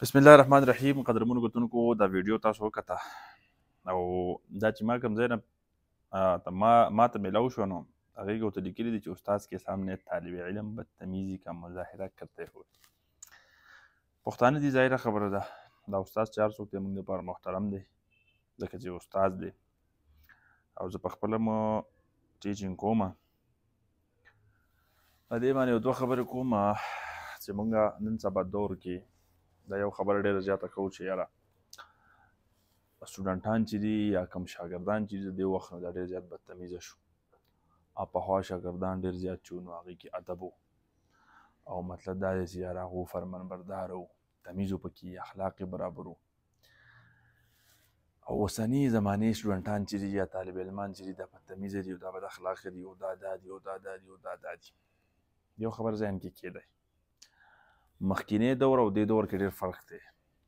بسم الله الرحمن الرحیم. قدرمنو کتونکو دا ویډیو تاسو وکته او دا چې ما کوم ځای نه ما ته میلاو شو نو هغې کې ورته لیکلي دي چې استاد کے سامنے طالب علم بدتمیزی کا مظاهره کرتے ہوئے. پښتانه دي، ظاهره خبره ده. دا استاد چې هر څوک دی موږ لپاره محترم دی ځکه چې استاد دی او زه په خپله م ټیچینګ کوم. په دې باندې یو دوه خبرې کوم چې موږ نن سبا دور کې دا یو خبره ډېره زیاته کوو چې یاره سټوډنټان چې دي یا کوم شاګردان چې دي د دې وخت نه دا ډېر زیات بدتمیزه شو. پخوا شاګردان ډېر زیات چې نو هغې کې ادب و او مطلب دا دی چې یاره هغو فرمانبرداره و، تمیز و پکې، اخلاق یې برابر و. او اوسني زمانې سټوډنټان چې دي یا طالب علمان چې دي دا بدتمیزه دي او دا بد اخلاقه دي او دا دا دي او دا دا دي او دا دا دي. یو خبر ذهن کې کېدی مخکینی دور او دې دور کې ډېر فرق دی.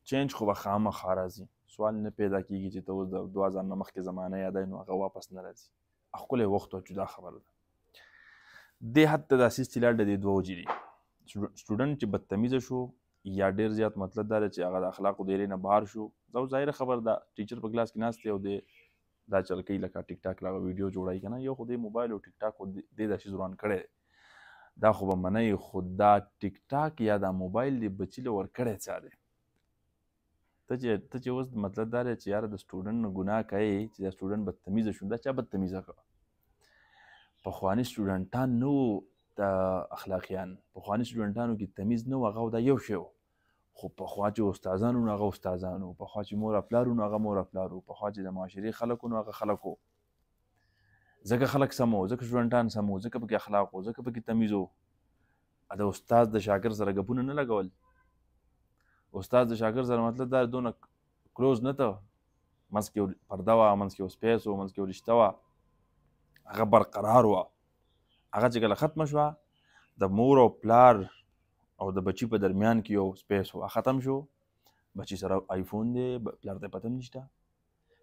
چینج خو به خامخا راځي، سوال نه پیدا کېږي چې ته اوس د 2000 نه مخکې زمانه یادوي نو هغه واپس نه راځي. ښکلی وخت و جدا خبره ده. دې حد ته داسې اصطلاح د دې دوه وجې دي. سټوډنټ چې بدتمیزه شو یا ډېر زیات مطلب دا دی چې هغه د اخلاقو دایرې نه بهر شو. دا ظاهره خبره ده، ټیچر په کلاس کې ناست دی او دې دا چل کوي لکه ټیک ټاک له ویډیو جوړوي که نه، یو خو دې موبایل او ټیک ټاک دې دا شي ځوان کړی دی. دا خو به منئ، خو دا ټیک ټاک یا دا موبایل دې بچي له ورکړی چا دی؟ ته چې اوس مطلب دا دی چې یاره د سټوډنټ نه ګناه کوې چې دا سټوډنټ بدتمیزه شو. دا چا بدتمیزه کړه؟ پخواني سټوډنټان نه وو د اخلاقیان، پخواني سټوډنټانو کې تمیز نه و، هغه دا یو شی و. خو پخوا چې استادان وو نو هغه استادان وو، پخوا چې مور پلار وو نو هغه مور پلار وو، پخوا چې د معاشرې خلک وو نو هغه خلک وو. ځکه خلک سم وو، ځکه سټوډنټان سم وو، ځکه پکې اخلاق وو، ځکه پکې تمیز وو. د استاد د شاګرد سره ګپونه نه لګول. استاد د شاګرد سره مطلب دا دونه کلوز نه ته، منځ کې پرده وه، منځ کې سپیس و، منځ کې رشته وه، هغه برقرار وه. هغه چې کله ختمه شوه د مور او پلار او د بچي په درمیان کې یو سپیس و، ختم شو. بچي سره آیفون دی، پلار ته پته هم نشته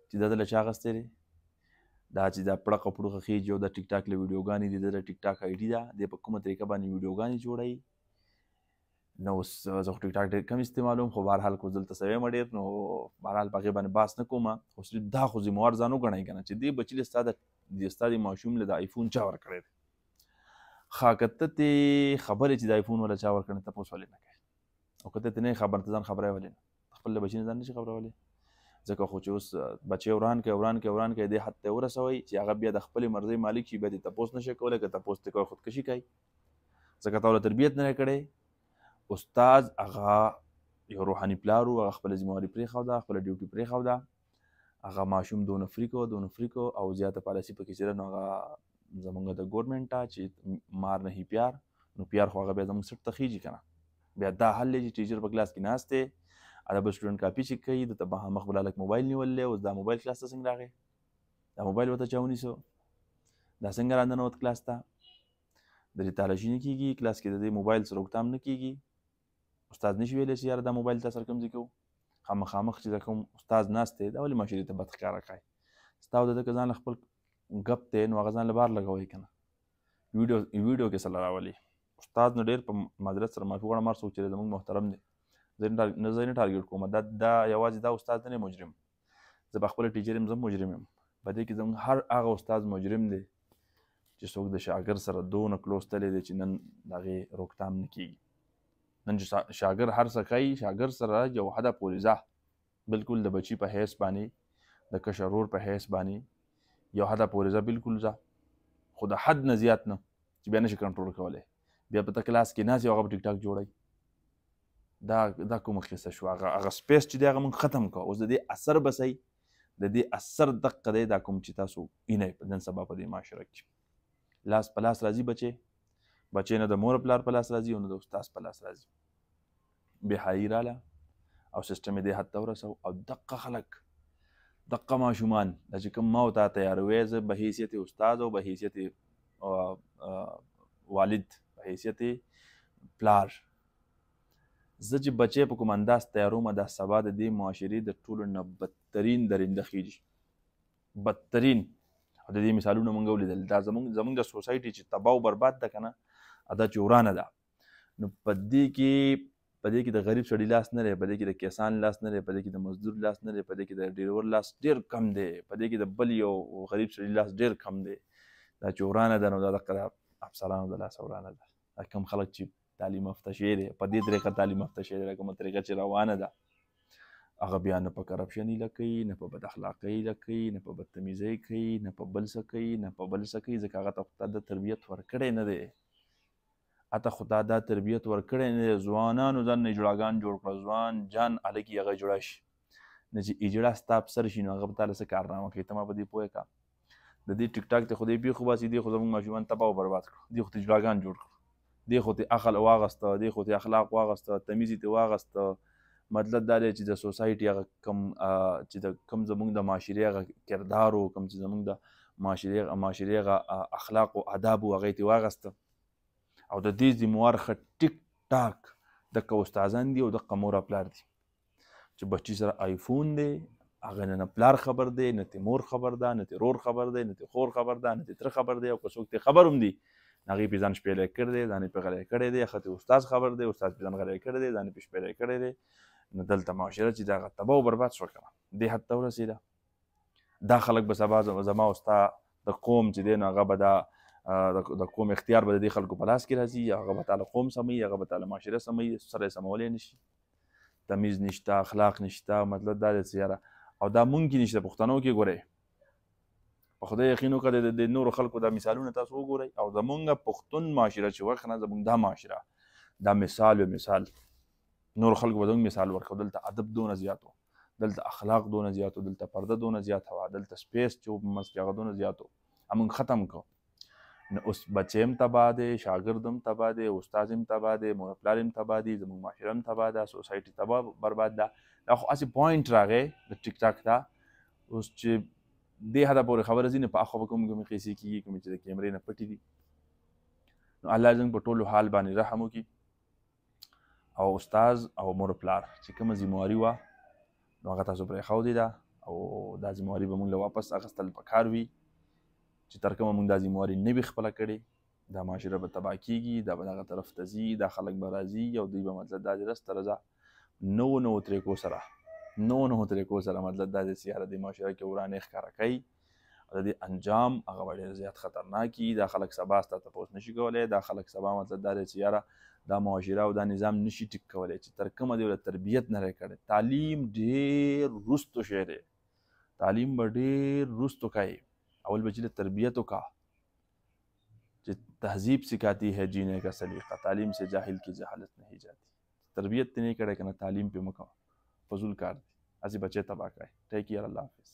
چې دا د له چا اخیستی دی. دا چې دا پړقه پړوخه خېجي او دا ټیک ټاک له ویډیوګانې دي، د ټیک ټاک آی ډي ده، دی په کومه طریقه باندې ویډیوګانې جوړوي. نو اوس زه خو ټیک ټاک ډېر کم استعمالوم، خو بهرحال خو دلته سوی یم ډېر، نو بهرحال په هغې باندې بحث نه کوم. خو صرف دا خو ذموار ځان وګڼئ که نه چې دې بچي له ستا د ماشوم له د آیفون چا ورکړی دی. ښه که ته ترې خبرې چې د آیفون وله چا ورکړی تپوس ولې نه کوې؟ او که ته ترې نه یې خبر ته ځان خبری ولې نه؟ خپل له بچي نه ځان نه شي خبرولی؟ ځکه خو چې اوس بچی وران کوي دې حد ته ورسوئ چې هغه بیا د خپلې مرضۍ مالک شي، بیا دې تپوس نه شي کولی. که تپوس ترې کوئ خودکشي کوي، ځکه تا له تربیت نه کړی. استاد هغه یو روحاني پلار و، هغه خپله ذمواري پرېښوده، خپله ډیوټي پرېښوده. هغه ماشوم دونه فري کو او زیاته پالیسي پکې چې ده نو هغه زمونږ د ګورمنټ چې مار نه هي پیار، نو پیار خو هغه بیا زمونږ سټ ته خېجي که نه. بیا دا حل دی چې ټیچر په کلاس کې ناست دی، دا بل سټوډنټ کاپي چې کوي دته مخ بل هلک موبایل نیولی. اوس دا موبایل کلاس ته څنګه راغی؟ دا موبایل ورته چا ونیسو؟ دا څنګه راننوت کلاس ته؟ د دې تالاشي نه کېږي کلاس کې، د دې موبایل سره وکتام نه کېږي. استاد نشي ویلی چې یاره دا موبایل تا سره کوم ځای کوو؟ خامخامخ چې دا کوم استاد ناست دی دا ولې معاشرې ته بد ښکاره کوي؟ ستا او د ده که ځان له خپل ګپ دی نو هغه ځان له بار لګوئ که نه. ویډیو کې څه له راولي؟ استاد نو ډېر په معذرت سره معافي غواړم، هر څوک چې زموږ محترم دی، زه یې نه ټارګېټ کوم. دا یوازې دا استاد نه دی مجرم، زه په خپله ټیچر یم، زه هم مجرم یم. په دې کې زموږ هر هغه استاد مجرم دی چې څوک د شاګرد سره دونه کلوز تللی دی چې نن د هغې روکتام نه کېږي. نن چې شاګرد هر څه کوي، شاګرد سره یو حده پورې ځه، بلکل د بچي په حیث باندې، د کشر ورور په حیث باندې یو حده پورې ځه، بلکل ځه، خو د حد نه زیات نه چې بیا نشي کنټرول کولی. بیا په ته کلاس کې ناست یې هغه په ټیک ټاک جوړوي. دا کومه قصه شوه؟ هغه سپیس چې دی هغه موږ ختم کړه. اوس د دې اثر بسئ، د دې اثر دقه دی دا کوم چې تاسو وینئ په نن سبا په دې معاشره کې. لاس په لاس راځي بچی نه د مور پلار په لاس راځي او نه د استاد په لاس راځي. بېحایي راله او سیسټم یې دې حد ته ورسو. او دقه خلک، دقه ماشومان دا چې کوم ما او تا تیاروی، زه به حیثیت استاد او به حیثیت والد، په حیثیت پلار، زه چې بچی په کوم انداز تیاروم دا سبا د دې معاشرې د ټولو نه بدترین درنده خیږي، بدترین. او د دې مثالونه موږ ولیدل. دا زموږ د سوسایټي چې تباه او برباد ده که نه، دا چې ورانه ده. نو په دې کې په دې کې د غریب سړي لاس نه دی، په دې کې د کسان لاس نه دی، په دې کې د مزدور لاس نه دی، په دې کې د ډریور لاس ډېر کم دی، په دې کې د بل یو غریب سړي لاس ډېر کم دی. دا چې ورانه ده نو دا د افسرانو د لاسه ورانه ده. دا کوم خلک چې تعلیم یافته شوي دي، په دې طریقه تعلیم یافته شوي دي، کومه طریقه چې روانه ده، هغه بیا نه په کرپشن هیله کوي، نه په بد اخلاقۍ هیله کوي، نه په بدتمیزۍ کوي، نه په بل څه کوي، نه په بل څه کوي، ځکه هغه ته خو د تربیت ورکړی نه دی. اته خو دا تربیت ورکړی نه دی. ځوانانو ځان نه جوړاګان جوړ کړه، ځوان جان هلکي هغه جوړه شي، نه چې اجړه ستا په سر شي نو هغه به تاله څه کارنامه کوي، ته ما په دې پوهه کا. د دې ټیک ټاک ته خو دې پېښو باسي، دې خو زموږ ماشومان تباه او برباد کړو، دې خو ته جوړاګان جوړ کړو، دې خو ته عقل واغسته، دې خو ته اخلاق واغسته، تمیز یې ته واغسته. مطلب دا دی چې د سوسایټي هغه کم زموږ د معاشرې هغه کردار و، کم چې زموږ د معاشرې هغه اخلاق او آداب و، هغه یې ته واغسته. او د دې ذموار ښه ټیک ټاک دغه استادان دي او دغه مور او پلار دي چې بچي سره آیفون دی، هغه نه پلار خبر دی، نه ته مور خبر ده، نه ته رور خبر دی، نه ته خور خبر ده، نه ته تره خبر دی، او که څوک ته خبر هم دی هغې پې ځان شپېلی کړی دی، ځان یې پې غلی کړی دی، ښه ته استاد خبر دی، استاد پې ځان غلی کړی دی، ځان یې پې شپېلی کړی دی. نو دلته معاشره چې د هغه تباه او برباد شوه که نه، دې حد ته ورسېده. دا خلک به سبا زما او ستا د قوم چې دی نو هغه به د قوم اختیار به د دې خلکو په لاس کې راځي، هغه به تاله قوم سموي، هغه به تاله معاشره سموي، سره یې سمولی نه شي. تمیز نشته، اخلاق نشته. مطلب دا دی چې یاره او دا مونږ کې نشته، پښتنو کې ګورئ، په خدای یقین وکړئ د نورو خلکو دا مثالونه تاسو وګورئ، او زمونږ پښتون معاشره چې وه که نه، زمونږ دا معاشره دا مثال و مثال. نور خلکو به زموږ مثال ورکړو، دلته ادب دونه زیات و، دلته اخلاق دونه زیات و، دلته پرده دونه زیاته وه، دلته سپیس چې و په منځ کې هغه دونه زیات و، موږ ختم کړو. نو اوس بچی هم تباه دی، شاګرد هم تباه دی، استاد هم تباه دی، مور پلار هم تباه دي، زموږ معاشره هم تباه ده، سوسایټي تباه برباد ده. دا خو هسې پوینټ راغی د ټیک ټاک ته. اوس چې دې حده پورې خبره ځي نو په اخوا به کومې قیسې کېږي، کومې چې د کیمرې نه پټې دي. نو الله زموږ په ټولو حال باندې رحم وکړي، او استاز او مور پلار چې کومه ذمواري وه نو هغه تاسو پرېښودې ده، او دا ذمواري به موږ له واپس اخیستل پکار وي چې تر کومه موږ دا ذمواري نه وي خپله کړې، دا معاشره به تباه کېږي، دا به دغه طرف ته ځي، دا خلک به راځي او دوی به مطلب دا دی رسته رضا نوو طریقو سره مطلب دا دی چې یاره دې معاشره کې ورانې ښکاره کوي، او د دې انجام هغه به ډېر زیات خطرناک وي. دا خلک سبا ستا تپوس نشي کولی، دا خلک سبا مطلب دا دی چې یاره دا معاشره او دا نظام نشي ټیک کولی چې تر کومه دی له تربیت نه کړی. تعلیم ډېر وروستو شی دی، تعلیم به ډېر وروستو کوي. اول به چې له تربیت وکړه چې تهذیب سکھاتی ہے جینے کا سلیقہ، تعلیم سے جاہل کی جہالت نہیں جاتی. تربیت ته نه کړی که نه تعلیم پې مه کوه، فضول کار دی، هسې بچی تباه کوي. ټیک کیر، الله حافظ.